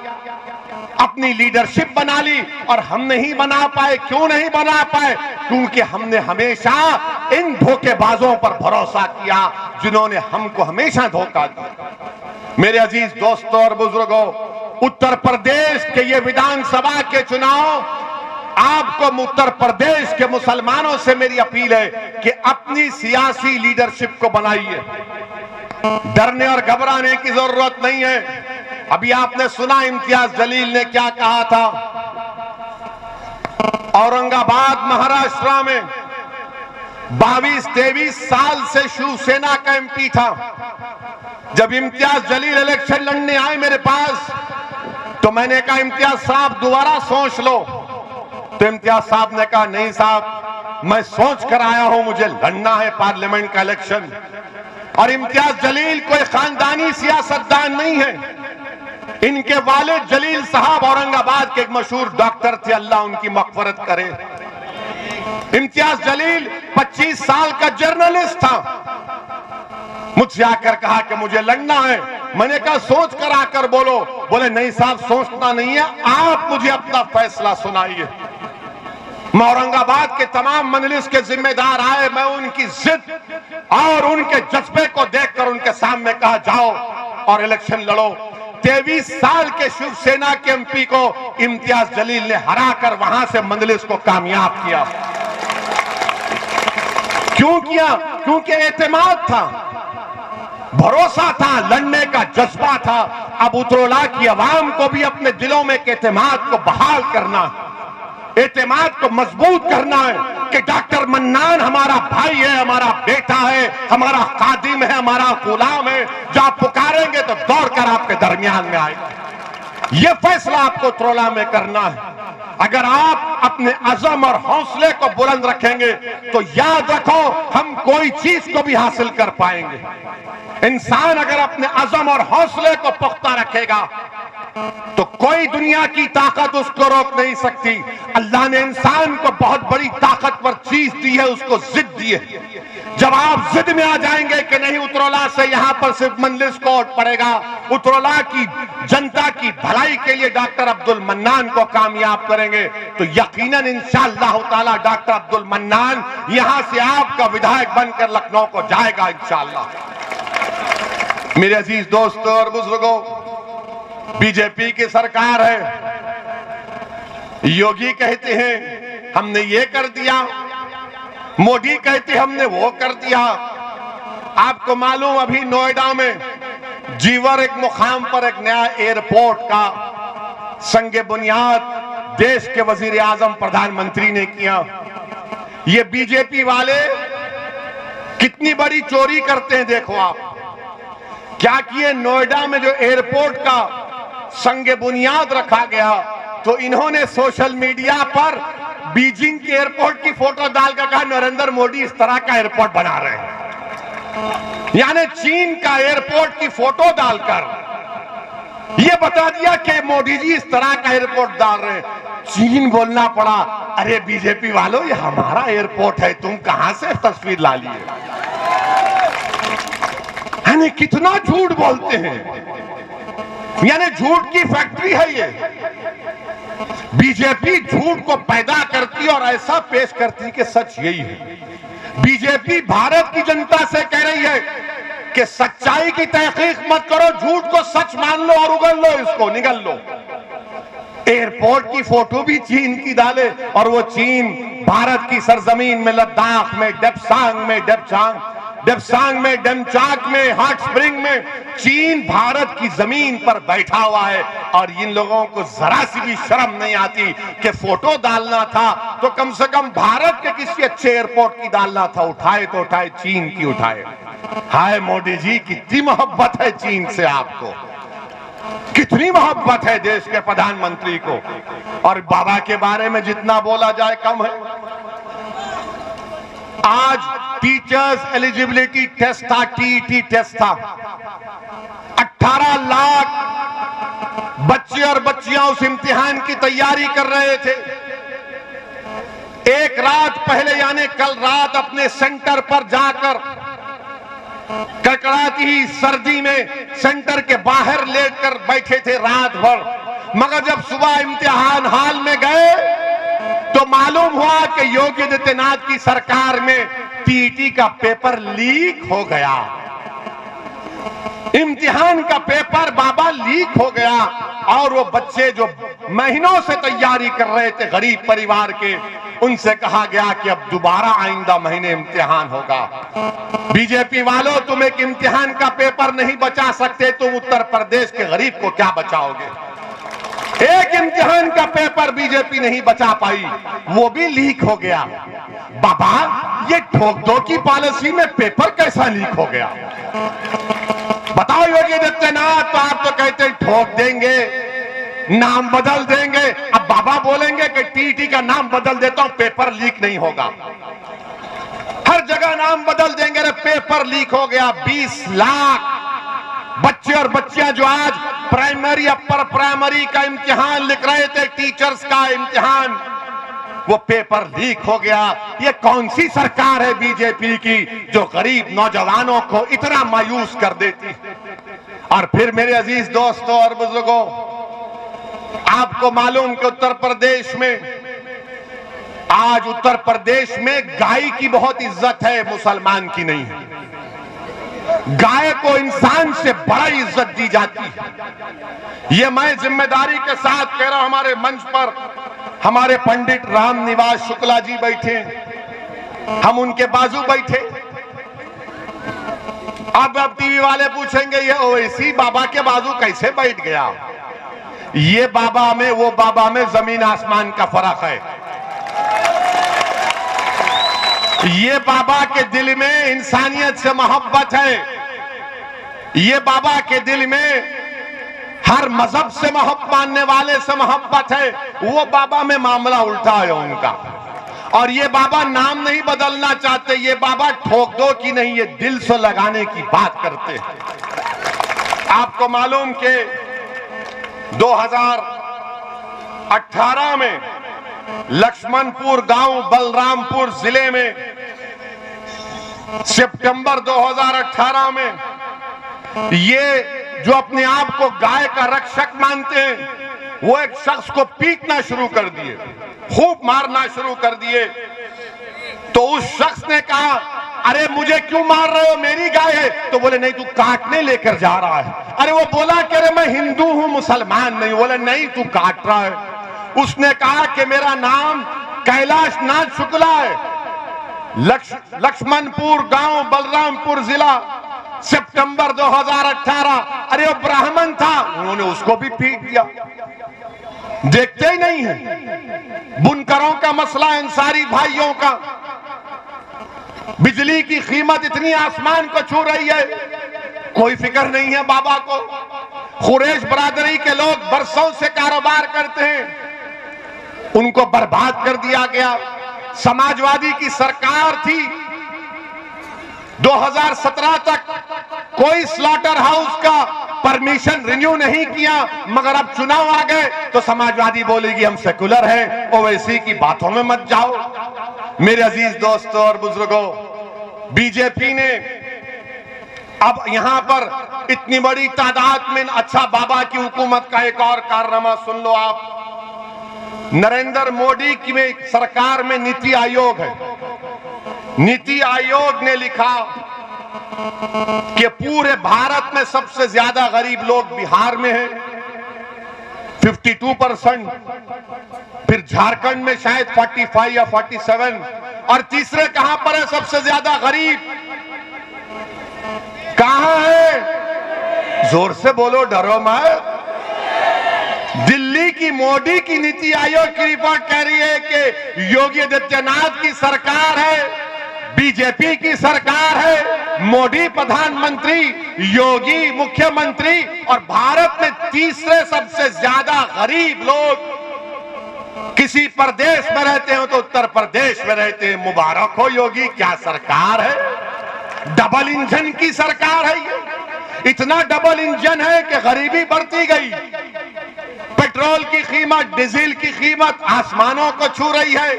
अपनी लीडरशिप बना ली। और हम नहीं बना पाए। क्यों नहीं बना पाए? क्योंकि हमने हमेशा इन धोखेबाजों पर भरोसा किया जिन्होंने हमको हमेशा धोखा दिया। मेरे अजीज दोस्तों और बुजुर्गों, उत्तर प्रदेश के ये विधानसभा के चुनाव, आपको उत्तर प्रदेश के मुसलमानों से मेरी अपील है कि अपनी सियासी लीडरशिप को बनाइए। डरने और घबराने की जरूरत नहीं है। अभी आपने सुना इम्तियाज जलील ने क्या कहा था। औरंगाबाद महाराष्ट्र में 22-23 साल से शिवसेना का एमपी था। जब इम्तियाज जलील इलेक्शन लड़ने आए मेरे पास, तो मैंने कहा इम्तियाज साहब दोबारा सोच लो। तो इम्तियाज साहब ने कहा नहीं साहब, मैं सोच कर आया हूं, मुझे लड़ना है पार्लियामेंट का इलेक्शन। और इम्तियाज जलील कोई खानदानी सियासतदान नहीं है, इनके वालिद जलील साहब औरंगाबाद के एक मशहूर डॉक्टर थे, अल्लाह उनकी मग़फ़िरत करे। इम्तियाज जलील 25 साल का जर्नलिस्ट था, मुझसे आकर कहा कि मुझे लड़ना है। मैंने कहा सोच कर आकर बोलो। बोले नहीं साहब, सोचना नहीं है, आप मुझे अपना फैसला सुनाइए। मैं औरंगाबाद के तमाम मजलिस के जिम्मेदार आए, मैं उनकी जिद और उनके जज्बे को देखकर उनके सामने कहा जाओ और इलेक्शन लड़ो। 23 साल के शिवसेना के एमपी को इम्तियाज जलील ने हराकर वहां से मजलिस को कामयाब किया। क्यों किया? क्योंकि एतमाद था, भरोसा था, लड़ने का जज्बा था। अब उतरोला की आवाम को भी अपने दिलों में एक एतमाद को बहाल करना, एतमाद को मजबूत करना है कि डॉक्टर मन्नान हमारा भाई है, हमारा बेटा है, हमारा खादिम है, हमारा गुलाम है। जो आप पुकारेंगे तो दौड़कर आपके दरमियान में आएगा। यह फैसला आपको उतरोला में करना है। अगर आप अपने अज़म और हौसले को बुलंद रखेंगे तो याद रखो, हम कोई चीज को भी हासिल कर पाएंगे। इंसान अगर अपने अज़म और हौसले को पुख्ता रखेगा तो कोई दुनिया की ताकत उसको रोक नहीं सकती। अल्लाह ने इंसान को बहुत बड़ी ताकतवर चीज दी है, उसको जिद दी है। जब आप जिद में आ जाएंगे कि नहीं उतरोला से यहां पर सिर्फ मजलिस को वोट पड़ेगा, उतरोला की जनता की भलाई के लिए डॉक्टर अब्दुल मन्नान को कामयाब करेंगे, तो यकीनन इंशाअल्लाह ताला डॉक्टर अब्दुल मन्नान यहां से आपका विधायक बनकर लखनऊ को जाएगा इंशाअल्लाह। मेरे अजीज दोस्तों और बुजुर्गों, बीजेपी की सरकार है, योगी कहते हैं हमने ये कर दिया, मोदी कहते हमने वो कर दिया। आपको मालूम अभी नोएडा में जीवर एक मुकाम पर एक नया एयरपोर्ट का संगे बुनियाद देश के वजीर आजम प्रधानमंत्री ने किया। ये बीजेपी वाले कितनी बड़ी चोरी करते हैं देखो आप। क्या किए, नोएडा में जो एयरपोर्ट का संगे बुनियाद रखा गया तो इन्होंने सोशल मीडिया पर बीजिंग के एयरपोर्ट की फोटो डालकर कहा नरेंद्र मोदी इस तरह का एयरपोर्ट बना रहे हैं। यानी चीन का एयरपोर्ट की फोटो डालकर यह बता दिया कि मोदी जी इस तरह का एयरपोर्ट डाल रहे हैं। चीन बोलना पड़ा, अरे बीजेपी वालों ये हमारा एयरपोर्ट है, तुम कहां से तस्वीर ला लिए। यानी कितना झूठ बोलते हैं, यानी झूठ की फैक्ट्री है ये। बीजेपी झूठ को पैदा करती और ऐसा पेश करती कि सच यही है। बीजेपी भारत की जनता से कह रही है कि सच्चाई की तहकीक मत करो, झूठ को सच मान लो और उगल लो, इसको निगल लो। एयरपोर्ट की फोटो भी चीन की डाले और वो चीन भारत की सरजमीन में, लद्दाख में, डेप्सांग में, डेमचाक में, हॉट स्प्रिंग में चीन भारत की जमीन पर बैठा हुआ है। और इन लोगों को जरा सी भी शर्म नहीं आती कि फोटो डालना था तो कम से कम भारत के किसी अच्छे एयरपोर्ट की डालना था, उठाए तो उठाए चीन की उठाए। हाय मोदी जी, कितनी मोहब्बत है चीन से आपको, कितनी मोहब्बत है देश के प्रधानमंत्री को। और बाबा के बारे में जितना बोला जाए कम है। आज टीचर्स एलिजिबिलिटी टेस्ट था, टीईटी टेस्ट था। 18 लाख बच्चे और बच्चियां उस इम्तिहान की तैयारी कर रहे थे। एक रात पहले यानी कल रात अपने सेंटर पर जाकर कड़कड़ाती ही सर्दी में सेंटर के बाहर लेटकर बैठे थे रात भर। मगर जब सुबह इम्तिहान हाल में गए तो मालूम हुआ कि योगी आदित्यनाथ की सरकार में टीईटी का पेपर लीक हो गया। इम्तिहान का पेपर बाबा लीक हो गया और वो बच्चे जो महीनों से तैयारी कर रहे थे गरीब परिवार के, उनसे कहा गया कि अब दोबारा आइंदा महीने इम्तिहान होगा। बीजेपी वालों, तुम एक इम्तिहान का पेपर नहीं बचा सकते, तुम उत्तर प्रदेश के गरीब को क्या बचाओगे। एक इम्तिहान का पेपर बीजेपी नहीं बचा पाई, वो भी लीक हो गया। बाबा, ये ठोक दो की पॉलिसी में पेपर कैसा लीक हो गया, बताओ योगी आदित्यनाथ। तो आप तो कहते ठोक देंगे, नाम बदल देंगे। अब बाबा बोलेंगे कि टीटी का नाम बदल देता हूं, पेपर लीक नहीं होगा। हर जगह नाम बदल देंगे, अरे पेपर लीक हो गया। 20 लाख बच्चे और बच्चियां जो आज प्राइमरी अपर प्राइमरी का इम्तिहान लिख रहे थे, टीचर्स का इम्तिहान, वो पेपर लीक हो गया। ये कौन सी सरकार है बीजेपी की जो गरीब नौजवानों को इतना मायूस कर देती? और फिर मेरे अजीज दोस्तों और बुजुर्गों, आपको मालूम कि उत्तर प्रदेश में आज उत्तर प्रदेश में गाय की बहुत इज्जत है, मुसलमान की नहीं है। गाय को इंसान से बड़ा इज्जत दी जाती है। ये मैं जिम्मेदारी के साथ कह रहा हूं। हमारे मंच पर हमारे पंडित राम निवास शुक्ला जी बैठे, हम उनके बाजू बैठे। अब टीवी वाले पूछेंगे ये ओवैसी बाबा के बाजू कैसे बैठ गया? ये बाबा में वो बाबा में जमीन आसमान का फर्क है। ये बाबा के दिल में इंसानियत से मोहब्बत है। ये बाबा के दिल में हर मजहब से मोहब्बत मानने वाले से मोहब्बत है। वो बाबा में मामला उल्टा है उनका। और ये बाबा नाम नहीं बदलना चाहते, ये बाबा ठोक दो कि नहीं, ये दिल से लगाने की बात करते हैं। आपको मालूम कि 2018 में लक्ष्मणपुर गांव बलरामपुर जिले में सितंबर 2018 में ये जो अपने आप को गाय का रक्षक मानते हैं, वो एक शख्स को पीटना शुरू कर दिए, खूब मारना शुरू कर दिए। तो उस शख्स ने कहा, अरे मुझे क्यों मार रहे हो, मेरी गाय है। तो बोले नहीं, तू काटने लेकर जा रहा है। अरे वो बोला कि अरे मैं हिंदू हूं, मुसलमान नहीं। बोले नहीं, तू काट रहा है। उसने कहा कि मेरा नाम कैलाश नाथ शुक्ला है, लक्ष्मणपुर गांव बलरामपुर जिला, सितंबर 2018। अरे वो ब्राह्मण था, उन्होंने उसको भी पीट दिया। देखते ही नहीं है बुनकरों का मसला, अंसारी भाइयों का। बिजली की कीमत इतनी आसमान को छू रही है, कोई फिक्र नहीं है बाबा को। कुरैश बरादरी के लोग बरसों से कारोबार करते हैं, उनको बर्बाद कर दिया गया। समाजवादी की सरकार थी, 2017 तक कोई स्लॉटर हाउस का परमिशन रिन्यू नहीं किया, मगर अब चुनाव आ गए तो समाजवादी बोलेगी हम सेकुलर हैं, ओवैसी की बातों में मत जाओ। मेरे अजीज दोस्तों और बुजुर्गों, बीजेपी ने अब यहां पर इतनी बड़ी तादाद में, अच्छा बाबा की हुकूमत का एक और कारनामा सुन लो आप। नरेंद्र मोदी की सरकार में नीति आयोग है। नीति आयोग ने लिखा कि पूरे भारत में सबसे ज्यादा गरीब लोग बिहार में हैं, 52%, फिर झारखंड में शायद 45 या 47, और तीसरे कहां पर है सबसे ज्यादा गरीब? कहां है? जोर से बोलो, डरो मत। दिल्ली की मोदी की नीति आयोग की रिपोर्ट कह रही है कि योगी आदित्यनाथ की सरकार है, बीजेपी की सरकार है, मोदी प्रधानमंत्री, योगी मुख्यमंत्री, और भारत में तीसरे सबसे ज्यादा गरीब लोग किसी प्रदेश में रहते हो तो उत्तर प्रदेश में रहते हैं। मुबारक हो योगी, क्या सरकार है! डबल इंजन की सरकार है ये। इतना डबल इंजन है कि गरीबी बढ़ती गई। पेट्रोल की कीमत, डीजल की कीमत आसमानों को छू रही है।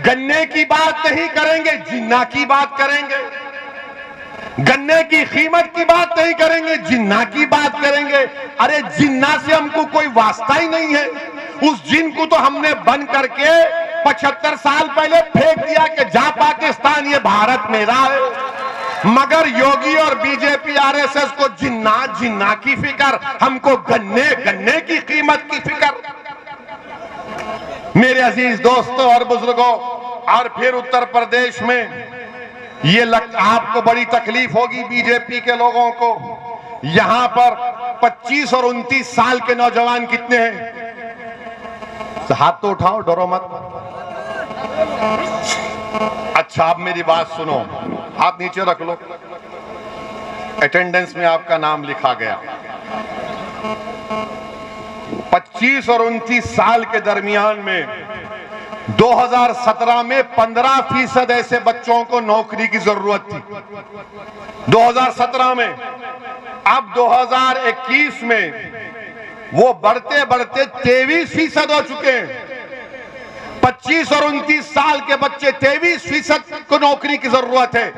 गन्ने की बात नहीं करेंगे, जिन्ना की बात करेंगे। गन्ने की कीमत की बात नहीं करेंगे, जिन्ना की बात करेंगे। अरे जिन्ना से हमको कोई वास्ता ही नहीं है। उस जिन को तो हमने बंद करके 75 साल पहले फेंक दिया कि जा पाकिस्तान, ये भारत मेरा है। मगर योगी और बीजेपी आरएसएस को जिन्ना जिन्ना की फिक्र, हमको गन्ने गन्ने की कीमत की फिक्र। मेरे अजीज दोस्तों और बुजुर्गों, और फिर उत्तर प्रदेश में ये आपको बड़ी तकलीफ होगी बीजेपी के लोगों को। यहां पर 25 और 29 साल के नौजवान कितने हैं? हाथ तो उठाओ, डरो मत। अच्छा, आप मेरी बात सुनो, हाथ नीचे रख लो। अटेंडेंस में आपका नाम लिखा गया। 25 और 29 साल के दरमियान में 2017 में 15% ऐसे बच्चों को नौकरी की जरूरत थी 2017 में। अब 2021 में वो बढ़ते बढ़ते 23% हो चुके हैं। 25 और 29 साल के बच्चे 23% को नौकरी की जरूरत है।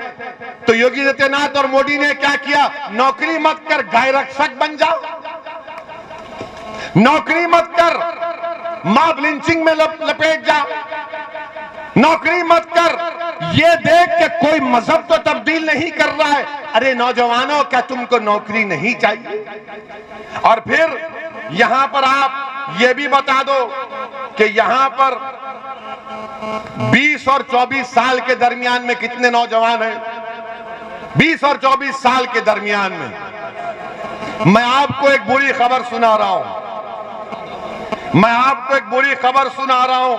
तो योगी आदित्यनाथ और मोदी ने क्या किया? नौकरी मत कर, गाय रक्षक बन जाओ। नौकरी मत कर, मॉब लिंचिंग में लपेट जाओ। नौकरी मत कर, ये देख के कोई मजहब तो तब्दील नहीं कर रहा है। अरे नौजवानों, क्या तुमको नौकरी नहीं चाहिए? और फिर यहां पर आप ये भी बता दो कि यहां पर 20 और 24 साल के दरमियान में कितने नौजवान हैं? 20 और 24 साल के दरमियान में मैं आपको एक बुरी खबर सुना रहा हूं। मैं आपको एक बुरी खबर सुना रहा हूं।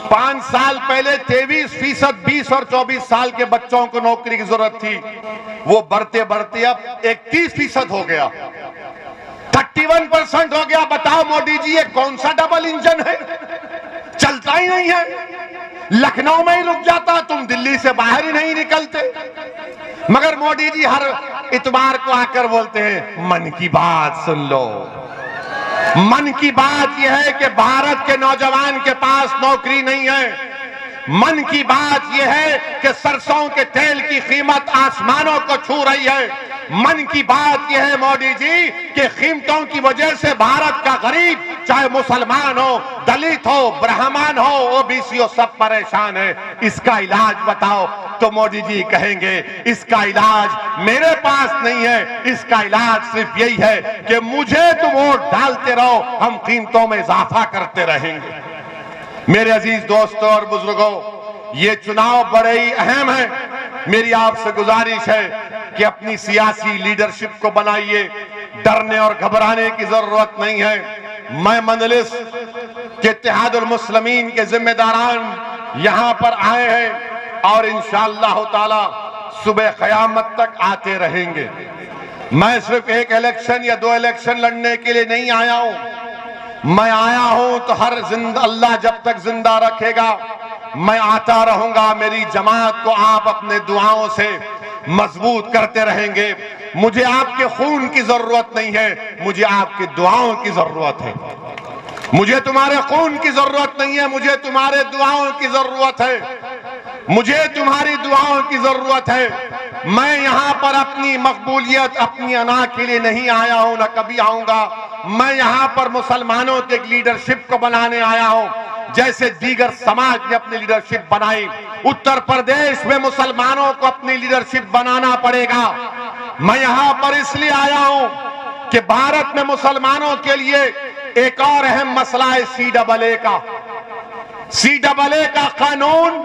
5 साल पहले 23% 20 और 24 साल के बच्चों को नौकरी की जरूरत थी। वो बढ़ते बढ़ते अब 31% हो गया, 31% हो गया। बताओ मोदी जी, ये कौन सा डबल इंजन है? चलता ही नहीं है। लखनऊ में ही रुक जाता, तुम दिल्ली से बाहर ही नहीं निकलते। मगर मोदी जी हर इतवार को आकर बोलते हैं, मन की बात सुन लो। मन की बात यह है कि भारत के नौजवान के पास नौकरी नहीं है। मन की बात यह है कि सरसों के तेल की कीमत आसमानों को छू रही है। मन की बात यह है मोदी जी कि कीमतों की वजह से भारत का गरीब, चाहे मुसलमान हो, दलित हो, ब्राह्मण हो, ओबीसी हो, सब परेशान है। इसका इलाज बताओ। तो मोदी जी कहेंगे, इसका इलाज मेरे पास नहीं है। इसका इलाज सिर्फ यही है कि मुझे तुम वोट डालते रहो, हम कीमतों में इजाफा करते रहेंगे। मेरे अजीज दोस्तों और बुजुर्गों, ये चुनाव बड़े ही अहम है। मेरी आपसे गुजारिश है कि अपनी सियासी लीडरशिप को बनाइए। डरने और घबराने की जरूरत नहीं है। मैं मजलिस के इत्तेहादुल मुस्लिमीन के जिम्मेदारान यहां पर आए हैं और इंशाअल्लाह ताला सुबह क़यामत तक आते रहेंगे। मैं सिर्फ एक इलेक्शन या 2 इलेक्शन लड़ने के लिए नहीं आया हूं। मैं आया हूं तो अल्लाह जब तक जिंदा रखेगा मैं आता रहूंगा। मेरी जमात को आप अपने दुआओं से मजबूत करते रहेंगे। मुझे आपके खून की जरूरत नहीं है, मुझे आपकी दुआओं की जरूरत है। मुझे तुम्हारे खून की जरूरत नहीं है, मुझे तुम्हारे दुआओं की जरूरत है। मुझे तुम्हारी दुआओं की जरूरत है। मैं यहां पर अपनी मकबूलियत, अपनी अना के लिए नहीं आया हूं, न कभी आऊंगा। मैं यहां पर मुसलमानों के लीडरशिप को बनाने आया हूं, जैसे दीगर समाज ने अपनी लीडरशिप बनाई। उत्तर प्रदेश में मुसलमानों को अपनी लीडरशिप बनाना पड़ेगा। मैं यहां पर इसलिए आया हूं कि भारत में मुसलमानों के लिए एक और अहम मसला है CAA का। CAA का कानून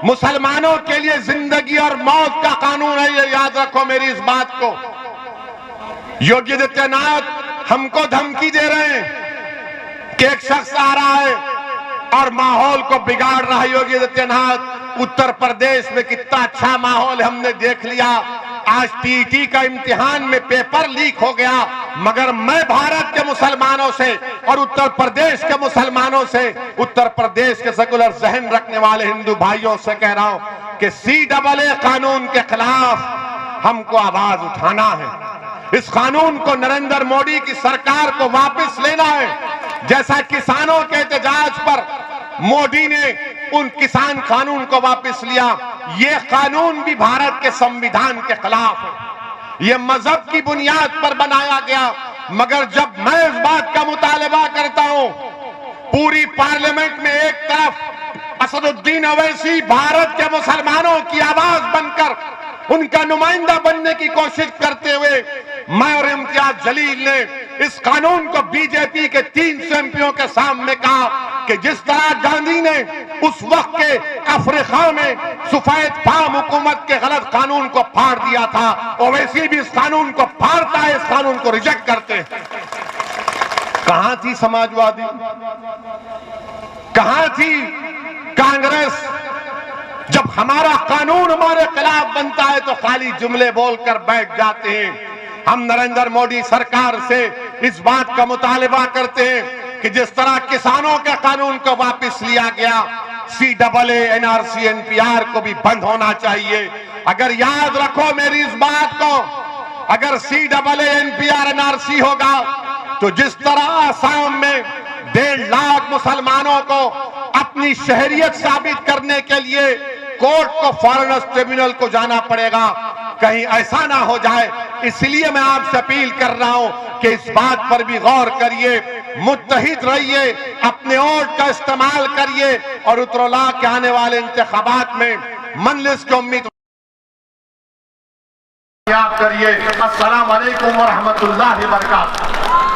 मुसलमानों के लिए जिंदगी और मौत का कानून है। ये याद रखो मेरी इस बात को। योगी आदित्यनाथ हमको धमकी दे रहे हैं कि एक शख्स आ रहा है और माहौल को बिगाड़ रहा है। योगी आदित्यनाथ, उत्तर प्रदेश में कितना अच्छा माहौल हमने देख लिया। आज TET का इम्तिहान में पेपर लीक हो गया, मगर मैं भारत के मुसलमानों से और उत्तर प्रदेश के मुसलमानों से, उत्तर प्रदेश के सेकुलर जहन रखने वाले हिंदू भाइयों से कह रहा हूं कि CAA कानून के खिलाफ हमको आवाज उठाना है। इस कानून को नरेंद्र मोदी की सरकार को वापस लेना है। जैसा किसानों के एहतजाज पर मोदी ने उन किसान कानून को वापस लिया, ये कानून भी भारत के संविधान के खिलाफ है। ये मजहब की बुनियाद पर बनाया गया। मगर जब मैं इस बात का मुतालबा करता हूं, पूरी पार्लियामेंट में एक तरफ असदुद्दीन ओवैसी भारत के मुसलमानों की आवाज बनकर उनका नुमाइंदा बनने की कोशिश करते हुए, मैं और इम्तियाज जलील ने इस कानून को बीजेपी के 300 एमपीओं के सामने कहा कि जिस तरह गांधी ने उस वक्त के अफ्रीका में सफेद फार्म हुकूमत के गलत कानून को फाड़ दिया था, ओवैसी भी इस कानून को फाड़ता है, इस कानून को रिजेक्ट करते हैं। कहां थी समाजवादी, कहां थी कांग्रेस? जब हमारा कानून हमारे खिलाफ बनता है तो खाली जुमले बोलकर बैठ जाते हैं। हम नरेंद्र मोदी सरकार से इस बात का मुतालिबा करते हैं कि जिस तरह किसानों के कानून को वापस लिया गया, CAA, NRC, NPR को भी बंद होना चाहिए। अगर याद रखो मेरी इस बात को, अगर CAA, NPR, NRC होगा तो जिस तरह आसाम में 1.5 लाख मुसलमानों को अपनी शहरियत साबित करने के लिए कोर्ट को फॉरेनर्स ट्रिब्यूनल को जाना पड़ेगा, कहीं ऐसा ना हो जाए। इसलिए मैं आपसे अपील कर रहा हूं कि इस बात पर भी गौर करिए, मुत्तहिद रहिए, अपने वोट का इस्तेमाल करिए और उत्तरला के आने वाले इंतखाबात में मजलिस के उम्मीदवार करिए। अस्सलाम वालेकुम व रहमतुल्लाहि व बरकातहू।